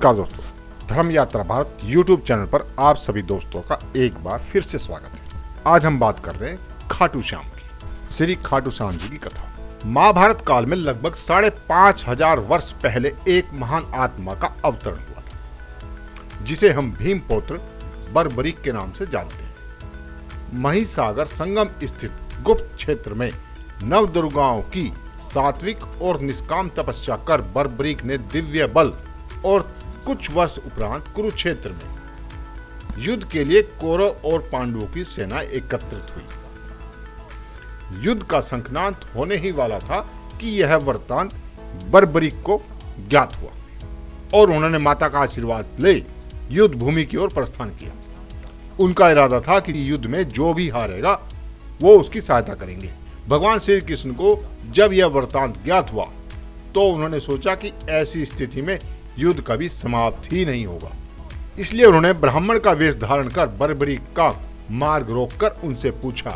नमस्कार दोस्तों, धर्म यात्रा भारत YouTube चैनल पर आप सभी दोस्तों का एक बार फिर से स्वागत है। आज हम बात कर रहे हैं खाटू श्याम की, श्री खाटू श्याम जी की कथा। महाभारत काल में लगभग 5,500 वर्ष पहले एक महान आत्मा का अवतरण हुआ था, जिसे हम भीमपुत्र बर्बरीक के नाम से जानते हैं। महिसागर संगम स्थित गुप्त क्षेत्र में नवदुर्गाओं की सात्विक और निष्काम तपस्या कर बर्बरीक ने दिव्य बल और कुछ वर्ष उपरांत कुरुक्षेत्र में युद्ध के लिए कौरव और पांडवों की सेना एकत्रित हुई। युद्ध का शंखनाद होने ही वाला था कि यह वृत्तांत बर्बरीक को ज्ञात हुआ और उन्होंने माता का आशीर्वाद ले युद्ध भूमि की ओर प्रस्थान किया। उनका इरादा था कि युद्ध में जो भी हारेगा वो उसकी सहायता करेंगे। भगवान श्री कृष्ण को जब यह वृत्तांत ज्ञात हुआ तो उन्होंने सोचा कि ऐसी स्थिति में युद्ध कभी समाप्त ही नहीं होगा। इसलिए उन्होंने ब्राह्मण का वेश धारण कर बर्बरीक का मार्ग रोककर उनसे पूछा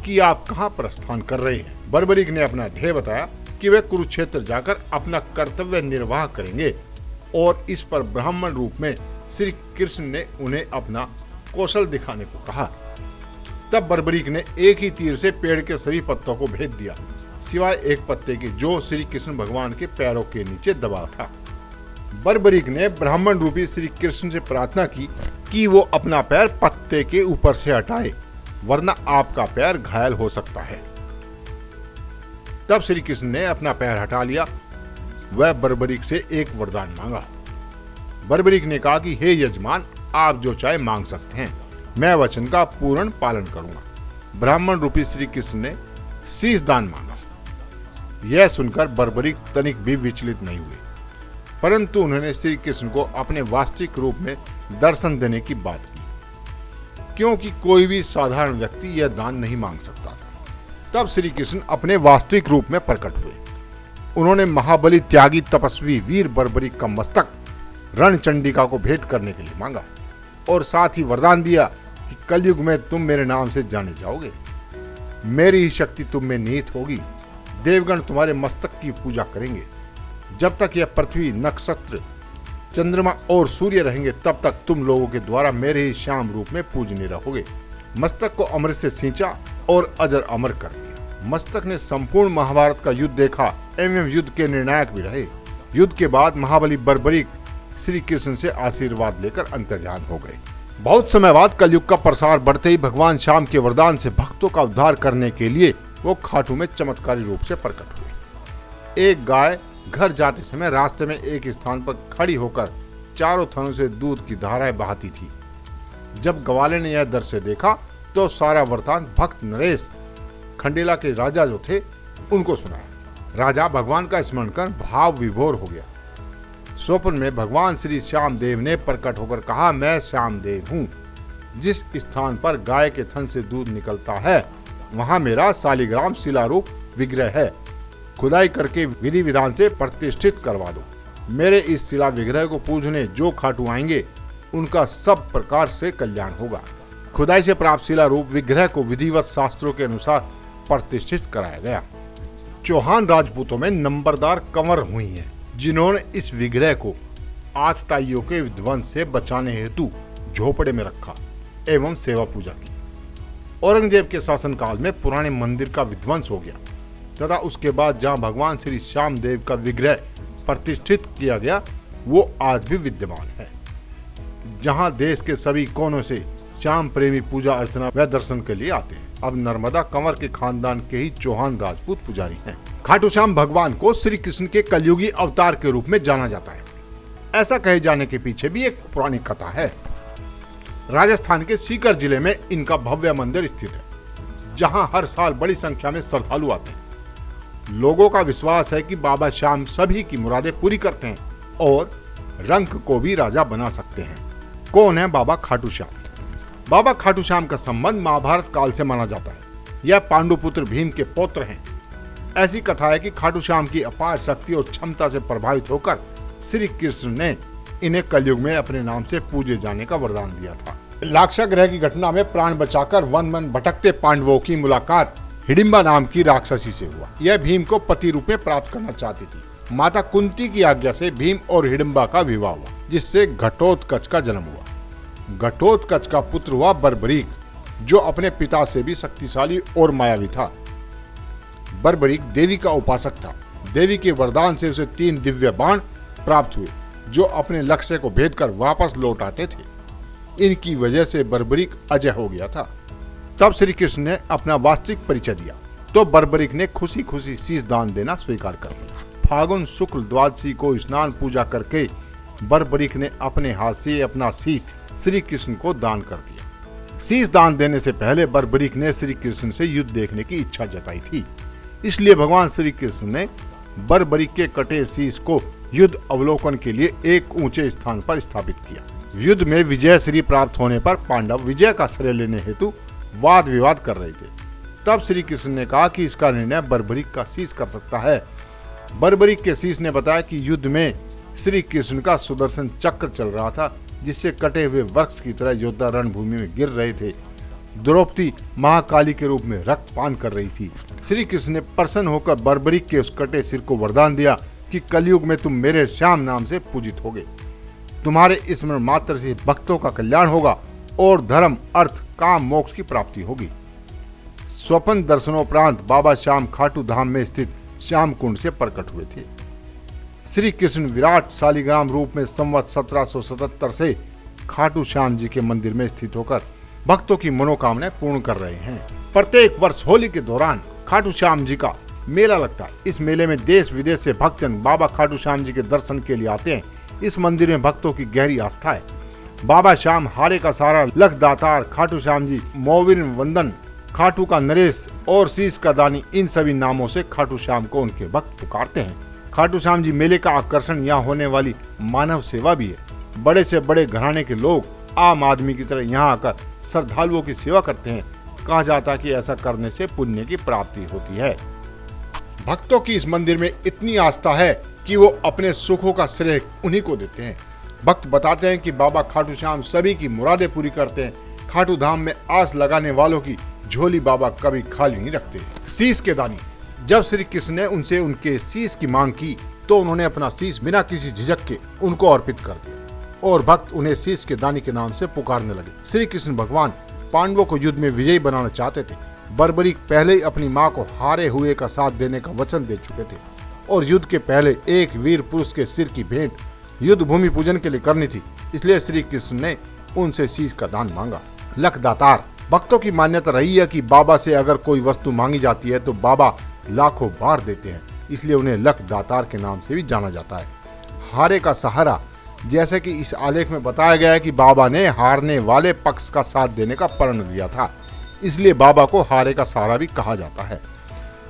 कि आप कहां प्रस्थान कर रहे हैं। बर्बरीक ने अपना ध्येय बताया कि वे कुरुक्षेत्र जाकर अपना कर्तव्य निर्वाह करेंगे और इस पर ब्राह्मण रूप में श्री कृष्ण ने उन्हें अपना कौशल दिखाने को कहा। तब बर्बरीक ने एक ही तीर से पेड़ के सभी पत्तों को भेद दिया, सिवाय एक पत्ते के जो श्री कृष्ण भगवान के पैरों के नीचे दबा था। बर्बरीक ने ब्राह्मण रूपी श्री कृष्ण से प्रार्थना की कि वो अपना पैर पत्ते के ऊपर से हटाए, वरना आपका पैर घायल हो सकता है। तब श्री कृष्ण ने अपना पैर हटा लिया। वह बर्बरीक से एक वरदान मांगा। बर्बरीक ने कहा कि हे यजमान, आप जो चाहे मांग सकते हैं, मैं वचन का पूर्ण पालन करूंगा। ब्राह्मण रूपी श्री कृष्ण ने शीश दान मांगा। यह सुनकर बर्बरीक तनिक भी विचलित नहीं हुए, परंतु उन्होंने श्री कृष्ण को अपने वास्तविक रूप में दर्शन देने की बात की, क्योंकि कोई भी साधारण व्यक्ति यह दान नहीं मांग सकता था। तब श्री कृष्ण अपने वास्तविक रूप में प्रकट हुए। उन्होंने महाबली त्यागी तपस्वी वीर बर्बरीक का मस्तक रणचंडिका को भेंट करने के लिए मांगा और साथ ही वरदान दिया कि कलयुग में तुम मेरे नाम से जाने जाओगे। मेरी ही शक्ति तुम में निहित होगी। देवगण तुम्हारे मस्तक की पूजा करेंगे। जब तक यह पृथ्वी, नक्षत्र, चंद्रमा और सूर्य रहेंगे तब तक तुम लोगों के द्वारा मेरे ही श्याम रूप में पूजनीय रहोगे। मस्तक को अमृत से सींचा और अजर अमर कर दिया। मस्तक ने संपूर्ण महाभारत का युद्ध देखा एवं युद्ध के निर्णायक भी रहे। युद्ध के बाद महाबली बर्बरीक श्री कृष्ण से आशीर्वाद लेकर अंतर्ध्यान हो गए। बहुत समय बाद कलयुग का प्रसार बढ़ते ही भगवान श्याम के वरदान से भक्तों का उद्धार करने के लिए वो खाटू में चमत्कारी रूप से प्रकट हुए। एक गाय घर जाते समय रास्ते में एक स्थान पर खड़ी होकर चारों थनों से दूध की धाराएं बहाती थी। जब ग्वाले ने यह दृश्य देखा तो सारा वृत्तांत भक्त नरेश, खंडेला के राजा जो थे, उनको सुनाया। राजा भगवान का स्मरण कर भाव विभोर हो गया। स्वप्न में भगवान श्री श्याम देव ने प्रकट होकर कहा, मैं श्याम देव हूँ। जिस स्थान पर गाय के थन से दूध निकलता है वहाँ मेरा शालिग्राम शिलारूप विग्रह है। खुदाई करके विधि विधान से प्रतिष्ठित करवा दो। मेरे इस शिला विग्रह को पूजने जो खाटू आएंगे उनका सब प्रकार से कल्याण होगा। खुदाई से प्राप्त शिला रूप विग्रह को विधिवत शास्त्रों के अनुसार प्रतिष्ठित कराया गया। चौहान राजपूतों में नंबरदार कंवर हुई हैं, जिन्होंने इस विग्रह को आतताइयों के विध्वंस से बचाने हेतु झोपड़े में रखा एवं सेवा पूजा की। औरंगजेब के शासनकाल में पुराने मंदिर का विध्वंस हो गया तथा उसके बाद जहां भगवान श्री श्याम देव का विग्रह प्रतिष्ठित किया गया वो आज भी विद्यमान है, जहां देश के सभी कोनों से श्याम प्रेमी पूजा अर्चना व दर्शन के लिए आते हैं। अब नर्मदा कंवर के खानदान के ही चौहान राजपूत पुजारी हैं। खाटू श्याम भगवान को श्री कृष्ण के कलयुगी अवतार के रूप में जाना जाता है। ऐसा कहे जाने के पीछे भी एक पुरानी कथा है। राजस्थान के सीकर जिले में इनका भव्य मंदिर स्थित है, जहां हर साल बड़ी संख्या में श्रद्धालु आते हैं। लोगों का विश्वास है कि बाबा श्याम सभी की मुरादें पूरी करते हैं और रंक को भी राजा बना सकते हैं। कौन है बाबा खाटू श्याम? बाबा खाटू श्याम का संबंध महाभारत काल से माना जाता है। यह पांडुपुत्र भीम के पौत्र हैं। ऐसी कथा है कि खाटू श्याम की अपार शक्ति और क्षमता से प्रभावित होकर श्री कृष्ण ने इन्हें कलयुग में अपने नाम से पूजे जाने का वरदान दिया था। लाक्षागृह की घटना में प्राण बचाकर वन वन भटकते पांडवों की मुलाकात हिडिंबा नाम की राक्षसी से हुआ। यह भीम को पति रूप में प्राप्त करना चाहती थी। माता कुंती की आज्ञा से भीम और हिडिंबा का विवाह हुआ। जिससे घटोत्कच का जन्म हुआ। घटोत्कच का पुत्र हुआ बर्बरीक, जो अपने पिता से भी शक्तिशाली और मायावी था। बर्बरीक देवी का उपासक था। देवी के वरदान से उसे 3 दिव्य बाण प्राप्त हुए, जो अपने लक्ष्य को भेद कर वापस लौट आते थे। इनकी वजह से बर्बरीक अजय हो गया था। तब श्री कृष्ण ने अपना वास्तविक परिचय दिया तो बर्बरीक ने खुशी खुशी शीश दान देना स्वीकार कर लिया। फागुन शुक्ल द्वादशी को स्नान पूजा करके बर्बरीक ने अपने हाथ से अपना शीश श्री कृष्ण को दान कर दिया। शीश दान देने से पहले बर्बरीक ने श्री कृष्ण से युद्ध देखने की इच्छा जताई थी, इसलिए भगवान श्री कृष्ण ने बर्बरीक के कटे शीश को युद्ध अवलोकन के लिए एक ऊंचे स्थान पर स्थापित किया। युद्ध में विजय श्री प्राप्त होने पर पांडव विजय का श्रेय लेने हेतु वाद विवाद कर रहे थे। तब श्री कृष्ण ने कहा कि इसका निर्णय बर्बरीक का शीश कर सकता है। बर्बरीक के शीश ने बताया कि युद्ध में श्री कृष्ण का सुदर्शन चक्र चल रहा था, जिससे कटे हुए वृक्ष की तरह योद्धा रणभूमि में गिर रहे थे। द्रौपदी महाकाली के रूप में रक्तपान कर रही थी। श्री कृष्ण ने प्रसन्न होकर बर्बरीक के उस कटे सिर को वरदान दिया कि कलयुग में तुम मेरे श्याम नाम से पूजित होगे। तुम्हारे स्मरण मात्र से भक्तों का कल्याण होगा और धर्म, अर्थ, काम, मोक्ष की प्राप्ति होगी। स्वप्न दर्शनोपरांत बाबा श्याम खाटू धाम में स्थित श्याम कुंड से प्रकट हुए थे। श्री कृष्ण विराट शालिग्राम रूप में संवत 1777 से खाटू श्याम जी के मंदिर में स्थित होकर भक्तों की मनोकामनाएं पूर्ण कर रहे हैं। प्रत्येक वर्ष होली के दौरान खाटू श्याम जी का मेला लगता है। इस मेले में देश विदेश से भक्तजन बाबा खाटू श्याम जी के दर्शन के लिए आते हैं। इस मंदिर में भक्तों की गहरी आस्था है। बाबा श्याम, हारे का सारा, लख दातार, खाटू श्याम जी, मोविन वंदन, खाटू का नरेश और शीश का दानी, इन सभी नामों से खाटू श्याम को उनके भक्त पुकारते हैं। खाटू श्याम जी मेले का आकर्षण यहाँ होने वाली मानव सेवा भी है। बड़े से बड़े घराने के लोग आम आदमी की तरह यहाँ आकर श्रद्धालुओं की सेवा करते हैं। कहा जाता है कि ऐसा करने से पुण्य की प्राप्ति होती है। भक्तों की इस मंदिर में इतनी आस्था है कि वो अपने सुखों का श्रेय उन्हीं को देते हैं। भक्त बताते हैं कि बाबा खाटू श्याम सभी की मुरादें पूरी करते हैं। खाटू धाम में आस लगाने वालों की झोली बाबा कभी खाली नहीं रखते। शीश के दानी, जब श्री कृष्ण ने उनसे उनके शीश की मांग की तो उन्होंने अपना शीश बिना किसी झिझक के उनको अर्पित कर दिया और भक्त उन्हें शीश के दानी के नाम से पुकारने लगे। श्री कृष्ण भगवान पांडवों को युद्ध में विजयी बनाना चाहते थे। बर्बरीक पहले ही अपनी मां को हारे हुए का साथ देने का वचन दे चुके थे और युद्ध के पहले एक वीर पुरुष के सिर की भेंट युद्ध भूमि पूजन के लिए करनी थी, इसलिए श्री कृष्ण ने उनसे शीश का दान मांगा। लख दातार, भक्तों की मान्यता रही है कि बाबा से अगर कोई वस्तु मांगी जाती है तो बाबा लाखों बार देते हैं, इसलिए उन्हें लख दातार के नाम से भी जाना जाता है। हारे का सहारा, जैसे कि इस आलेख में बताया गया है कि बाबा ने हारने वाले पक्ष का साथ देने का प्रण लिया था, इसलिए बाबा को हारे का सहारा भी कहा जाता है।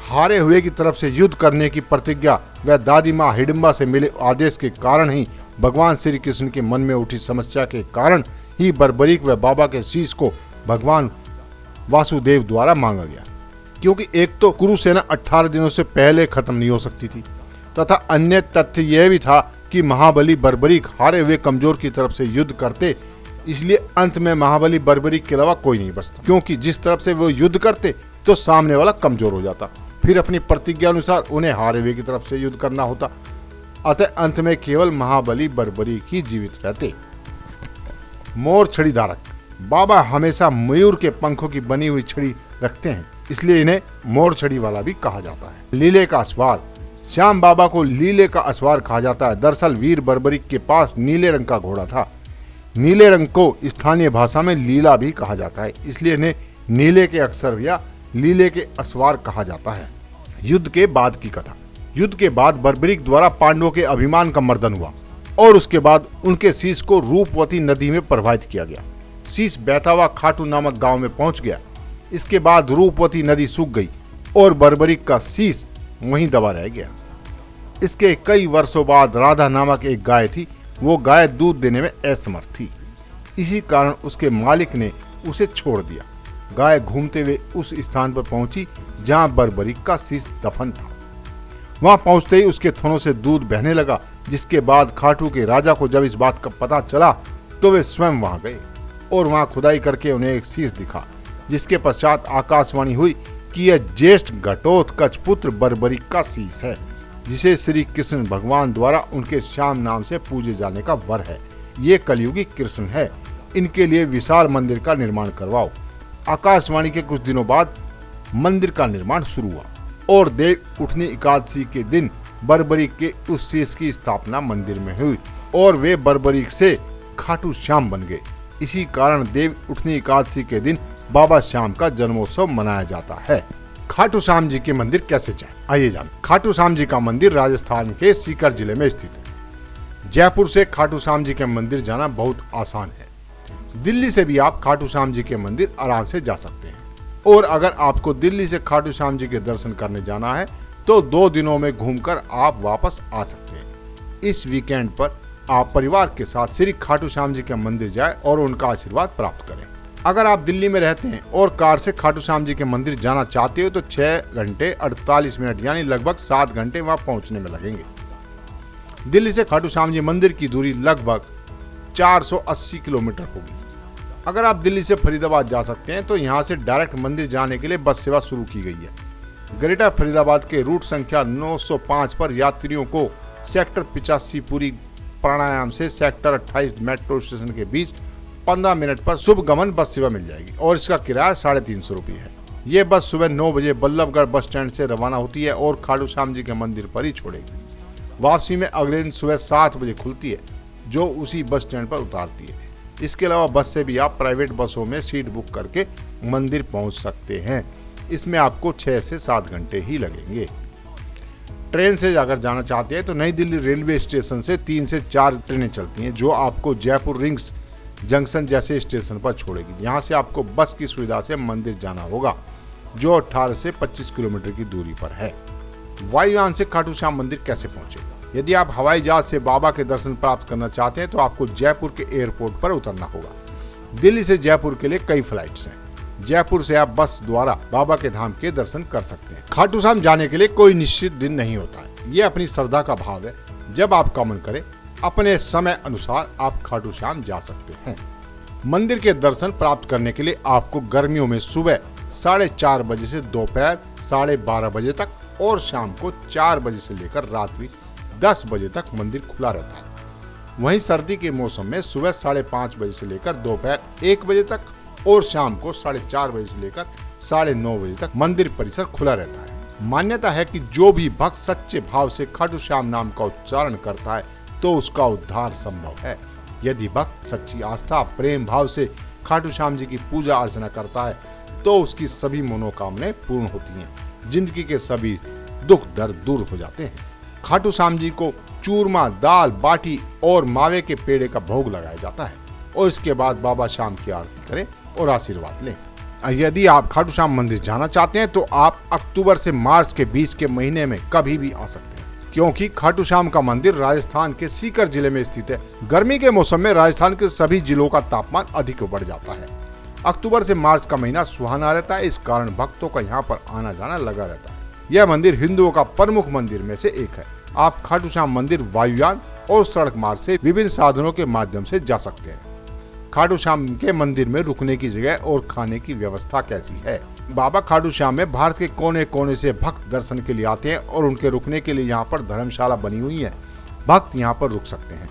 हारे हुए की तरफ से युद्ध करने की प्रतिज्ञा व दादी माँ हिडिंबा से मिले आदेश के कारण ही भगवान श्री कृष्ण के मन में उठी समस्या के कारण ही बर्बरीक व बाबा के शीश को भगवान वासुदेव द्वारा मांगा गया, क्योंकि एक तो कुरुसेना 18 दिनों से पहले खत्म नहीं हो सकती थी तथा अन्य तथ्य यह भी था कि महाबली बर्बरीक हारे हुए कमजोर की तरफ से युद्ध करते, इसलिए अंत में महाबली बर्बरीक के अलावा कोई नहीं बचता, क्योंकि जिस तरफ से वो युद्ध करते तो सामने वाला कमजोर हो जाता। फिर अपनी प्रतिज्ञा अनुसार उन्हें हारे हुए की तरफ से युद्ध करना होता, अतः अंत में केवल महाबली बर्बरीक ही जीवित रहते। मोर छड़ी धारक, बाबा हमेशा मयूर के पंखों की बनी हुई छड़ी रखते हैं, इसलिए इन्हें मोर छड़ी वाला भी कहा जाता है। लीले का अस्वार, श्याम बाबा को लीले का अस्वार कहा जाता है। दरअसल वीर बर्बरीक के पास नीले रंग का घोड़ा था। नीले रंग को स्थानीय भाषा में लीला भी कहा जाता है, इसलिए इन्हें नीले के अक्षर या लीले के अस्वार कहा जाता है। युद्ध के बाद की कथा। युद्ध के बाद बर्बरीक द्वारा पांडवों के अभिमान का मर्दन हुआ और उसके बाद उनके शीश को रूपवती नदी में प्रवाहित किया गया। शीश बहता हुआ खाटू नामक गांव में पहुंच गया। इसके बाद रूपवती नदी सूख गई और बर्बरीक का शीश वहीं दबा रह गया। इसके कई वर्षों बाद राधा नामक एक गाय थी। वो गाय दूध देने में असमर्थ थी, इसी कारण उसके मालिक ने उसे छोड़ दिया। गाय घूमते हुए उस स्थान पर पहुंची जहां बर्बरीक का शीश दफन था। वहां पहुंचते ही उसके थनों से दूध बहने लगा, जिसके बाद खाटू के राजा को जब इस बात का पता चला तो वे स्वयं वहां गए और वहां खुदाई करके उन्हें एक शीश दिखा, जिसके पश्चात आकाशवाणी हुई कि यह ज्येष्ठ घटोत्कच पुत्र बर्बरीक का शीश है, जिसे श्री कृष्ण भगवान द्वारा उनके श्याम नाम से पूजे जाने का वर है। ये कलयुगी कृष्ण है, इनके लिए विशाल मंदिर का निर्माण करवाओ। आकाशवाणी के कुछ दिनों बाद मंदिर का निर्माण शुरू हुआ और देव उठनी एकादशी के दिन बर्बरीक के उस शीश की स्थापना मंदिर में हुई और वे बर्बरीक से खाटू श्याम बन गए। इसी कारण देव उठनी एकादशी के दिन बाबा श्याम का जन्मोत्सव मनाया जाता है। खाटू श्याम जी के मंदिर कैसे जाएं? आइए जान। खाटू श्याम जी का मंदिर राजस्थान के सीकर जिले में स्थित है। जयपुर से खाटू श्याम जी के मंदिर जाना बहुत आसान है। दिल्ली से भी आप खाटू श्याम जी के मंदिर आराम से जा सकते हैं और अगर आपको दिल्ली से खाटू श्याम जी के दर्शन करने जाना है तो 2 दिनों में घूमकर आप वापस आ सकते हैं। इस वीकेंड पर आप परिवार के साथ श्री खाटू श्याम जी के मंदिर जाएं और उनका आशीर्वाद प्राप्त करें। अगर आप दिल्ली में रहते हैं और कार से खाटू श्याम जी के मंदिर जाना चाहते हो तो 6 घंटे 48 मिनट यानी लगभग 7 घंटे वहां पहुंचने में लगेंगे। दिल्ली से खाटू श्याम जी मंदिर की दूरी लगभग 480 किलोमीटर होगी। अगर आप दिल्ली से फरीदाबाद जा सकते हैं तो यहाँ से डायरेक्ट मंदिर जाने के लिए बस सेवा शुरू की गई है। ग्रेटर फरीदाबाद के रूट संख्या 905 पर यात्रियों को सेक्टर 85 पूरी प्राणायाम से सेक्टर 28 मेट्रो स्टेशन के बीच 15 मिनट पर शुभ गमन बस सेवा मिल जाएगी और इसका किराया 350 रुपये है। ये बस सुबह 9 बजे बल्लभगढ़ बस स्टैंड से रवाना होती है और खाटू श्याम जी के मंदिर पर ही छोड़ेगी। वापसी में अगले दिन सुबह 7 बजे खुलती है जो उसी बस स्टैंड पर उतारती है। इसके अलावा बस से भी आप प्राइवेट बसों में सीट बुक करके मंदिर पहुंच सकते हैं। इसमें आपको 6 से 7 घंटे ही लगेंगे। ट्रेन से अगर जाना चाहते हैं तो नई दिल्ली रेलवे स्टेशन से 3 से 4 ट्रेनें चलती हैं जो आपको जयपुर रिंग्स जंक्शन जैसे स्टेशन पर छोड़ेगी। यहाँ से आपको बस की सुविधा से मंदिर जाना होगा जो 18 से 25 किलोमीटर की दूरी पर है। वायुयान से खाटू श्याम मंदिर कैसे पहुंचे? यदि आप हवाई जहाज से बाबा के दर्शन प्राप्त करना चाहते हैं तो आपको जयपुर के एयरपोर्ट पर उतरना होगा। दिल्ली से जयपुर के लिए कई फ्लाइट्स हैं। जयपुर से आप बस द्वारा बाबा के धाम के दर्शन कर सकते हैं। खाटू श्याम जाने के लिए कोई निश्चित दिन नहीं होता है। ये अपनी श्रद्धा का भाव है। जब आपका मन करे अपने समय अनुसार आप खाटू श्याम जा सकते हैं। मंदिर के दर्शन प्राप्त करने के लिए आपको गर्मियों में सुबह 4:30 बजे से दोपहर 12:30 बजे तक और शाम को 4 बजे से लेकर रात्रि 10 बजे तक मंदिर खुला रहता है। वहीं सर्दी के मौसम में सुबह 5:30 बजे से लेकर दोपहर 1 बजे तक और शाम को 4:30 बजे से लेकर 9:30 बजे तक मंदिर परिसर खुला रहता है। मान्यता है कि जो भी भक्त सच्चे भाव से खाटू श्याम नाम का उच्चारण करता है तो उसका उद्धार संभव है। यदि भक्त सच्ची आस्था प्रेम भाव से खाटू श्याम जी की पूजा अर्चना करता है तो उसकी सभी मनोकामनाएं पूर्ण होती हैं। जिंदगी के सभी दुख दर्द दूर हो जाते हैं। खाटू श्याम जी को चूरमा, दाल बाटी और मावे के पेड़े का भोग लगाया जाता है और इसके बाद बाबा श्याम की आरती करें और आशीर्वाद लें। यदि आप खाटू श्याम मंदिर जाना चाहते हैं तो आप अक्टूबर से मार्च के बीच के महीने में कभी भी आ सकते हैं, क्योंकि खाटू श्याम का मंदिर राजस्थान के सीकर जिले में स्थित है। गर्मी के मौसम में राजस्थान के सभी जिलों का तापमान अधिक बढ़ जाता है। अक्टूबर से मार्च का महीना सुहाना रहता है, इस कारण भक्तों का यहाँ पर आना जाना लगा रहता है। यह मंदिर हिंदुओं का प्रमुख मंदिर में से एक है। आप खाटू श्याम मंदिर वायुयान और सड़क मार्ग से विभिन्न साधनों के माध्यम से जा सकते हैं। खाटू श्याम के मंदिर में रुकने की जगह और खाने की व्यवस्था कैसी है? बाबा खाटू श्याम में भारत के कोने कोने से भक्त दर्शन के लिए आते हैं और उनके रुकने के लिए यहाँ पर धर्मशाला बनी हुई है। भक्त यहाँ पर रुक सकते हैं।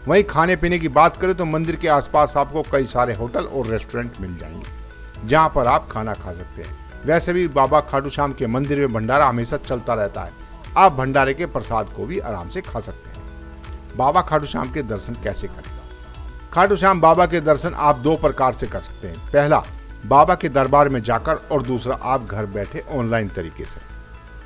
वहीं खाने पीने की बात करें तो मंदिर के आसपास आपको कई सारे होटल और रेस्टोरेंट मिल जाएंगे जहाँ पर आप खाना खा सकते हैं। वैसे भी बाबा खाटू श्याम के मंदिर में भंडारा हमेशा चलता रहता है। आप भंडारे के प्रसाद को भी आराम से खा सकते हैं। बाबा खाटू श्याम के दर्शन कैसे करें? खाटू श्याम बाबा के दर्शन आप 2 प्रकार से कर सकते हैं। पहला, बाबा के दरबार में जाकर और दूसरा आप घर बैठे ऑनलाइन तरीके से।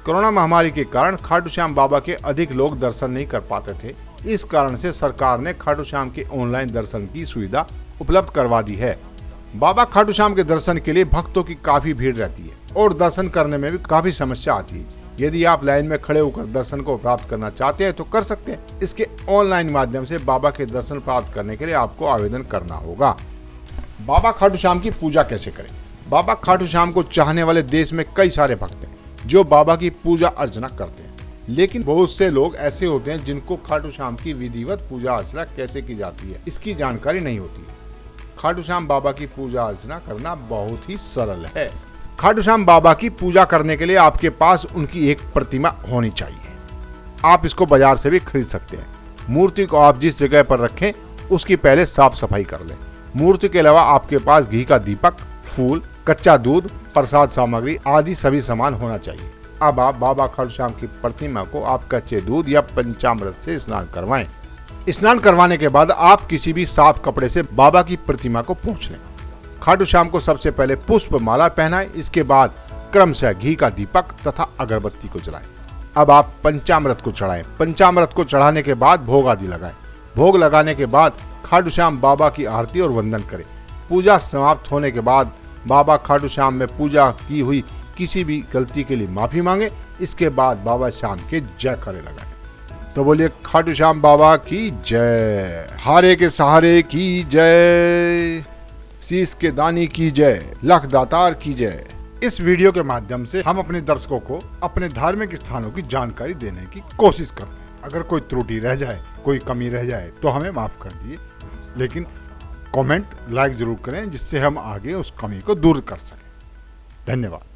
कोरोना महामारी के कारण खाटू श्याम बाबा के अधिक लोग दर्शन नहीं कर पाते थे। इस कारण से सरकार ने खाटू श्याम के ऑनलाइन दर्शन की सुविधा उपलब्ध करवा दी है। बाबा खाटू श्याम के दर्शन के लिए भक्तों की काफी भीड़ रहती है और दर्शन करने में भी काफी समस्या आती है। यदि आप लाइन में खड़े होकर दर्शन को प्राप्त करना चाहते हैं तो कर सकते हैं। इसके ऑनलाइन माध्यम से बाबा के दर्शन प्राप्त करने के लिए आपको आवेदन करना होगा। बाबा खाटू श्याम की पूजा कैसे करें? बाबा खाटू श्याम को चाहने वाले देश में कई सारे भक्त हैं जो बाबा की पूजा अर्चना करते हैं, लेकिन बहुत से लोग ऐसे होते हैं जिनको खाटू श्याम की विधिवत पूजा अर्चना कैसे की जाती है इसकी जानकारी नहीं होती है। खाटू श्याम बाबा की पूजा अर्चना करना बहुत ही सरल है। खाटू श्याम बाबा की पूजा करने के लिए आपके पास उनकी एक प्रतिमा होनी चाहिए। आप इसको बाजार से भी खरीद सकते हैं। मूर्ति को आप जिस जगह पर रखें उसकी पहले साफ सफाई कर लें। मूर्ति के अलावा आपके पास घी का दीपक, फूल, कच्चा दूध, प्रसाद सामग्री आदि सभी सामान होना चाहिए। अब आप बाबा खाटू श्याम की प्रतिमा को आप कच्चे दूध या पंचामृत से स्नान करवाएं। स्नान करवाने के बाद आप किसी भी साफ कपड़े से बाबा की प्रतिमा को पोंछ लें। खाटू श्याम को सबसे पहले पुष्प माला पहनाएं, इसके बाद क्रमशः घी का दीपक तथा अगरबत्ती को जलाएं। अब आप पंचामृत को चढ़ाएं। पंचामृत को चढ़ाने के बाद भोग आदि लगाएं। भोग लगाने के बाद खाटू श्याम बाबा की आरती और वंदन करें। पूजा समाप्त होने के बाद बाबा खाटू श्याम में पूजा की हुई किसी भी गलती के लिए माफी मांगे। इसके बाद बाबा श्याम के जयकारे लगाएं। तो बोलिए खाटू श्याम बाबा की जय, हारे के सहारे की जय, शीश के दानी की जय, लख दातार की जय। इस वीडियो के माध्यम से हम अपने दर्शकों को अपने धार्मिक स्थानों की जानकारी देने की कोशिश करते हैं। अगर कोई त्रुटि रह जाए, कोई कमी रह जाए तो हमें माफ कर दिए, लेकिन कमेंट, लाइक जरूर करें जिससे हम आगे उस कमी को दूर कर सकें। धन्यवाद।